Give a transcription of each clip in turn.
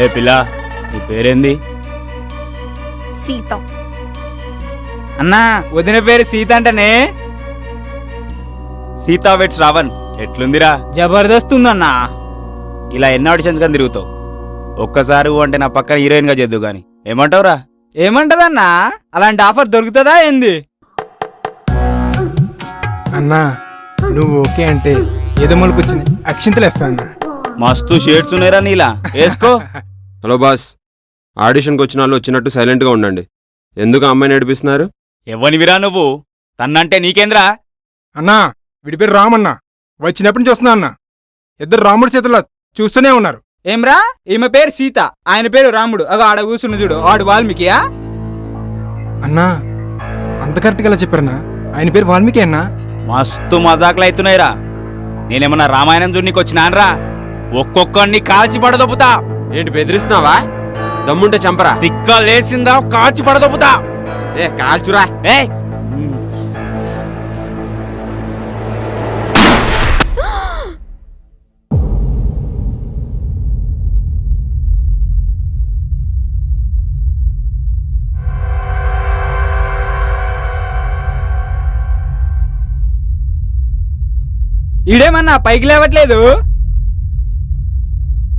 ఏ పిల్ల, నీ పేరేంది? సీత. అన్నా వదిన పేరు సీత అంటనే. సీతా వెట్స్ రావణ్ ఎట్లుందిరా? జబర్దస్త్ ఉందన్నా. ఇలా ఎన్ని ఆడిషన్స్ కానీ తిరుగుతావు. ఒక్కసారి అంటే నా పక్కన హీరోయిన్ గా చేద్దు గాని ఏమంటావురా? ఏమంటదన్నా? అలాంటి ఆఫర్ దొరుకుతుందా ఏంది? అన్నా నువ్వు ఓకే అంటే ఏదో మొలకొచ్చిన అక్షింతలు వేస్తానన్నా. మస్తు షేడ్స్ ఉన్నాయిరా నీలా, వేసుకో. హలో బాస్, ఆడిషన్కి వచ్చిన వాళ్ళు వచ్చినట్టు సైలెంట్గా ఉండండి. ఎందుకు ఆ అమ్మాయిని ఏడిపిస్తున్నారు? ఎవ్వనివిరా నువ్వు? తన్నంటే నీకేంద్రా? అన్నా వీడి పేరు రామన్నా, వచ్చినప్పటి నుంచి వస్తున్నా అన్న. ఇద్దరు రాముడి చేతుల్లో చూస్తూనే ఉన్నారు. ఏమ్రా, ఈమె పేరు సీత, ఆయన పేరు రాముడు. అగో ఆడ కూర్చున్న చూడు, ఆడు వాల్మీకియా? అన్నా అంత కరెక్ట్గా ఎలా చెప్పారన్నా? ఆయన పేరు వాల్మీకి అన్నా. మస్తు మజాకులు అవుతున్నాయిరా. నేనేమన్నా రామాయణం చూడనీకి వచ్చినాన్రా? ఒక్కొక్కడిని కాల్చి పడదొప్పుతా. ఏంటి బెదిరిస్తున్నావా? దమ్ముంటే చంపరా. తిక్క లేసిందా కాల్చి పడదొప్పుతా. ఏ కాల్చురా. ఏ ఈడేమన్నా పైకి లేవట్లేదు?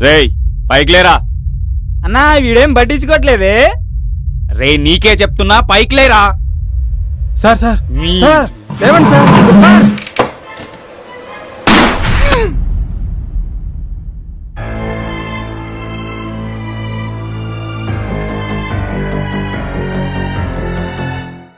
రేయ్ పైకి లేరా. అన్నా వీడేం పట్టించుకోవట్లేదే. రే నీకే చెప్తున్నా, పైకి లేరా. సార్ సార్ సార్ లేవండి సార్. సార్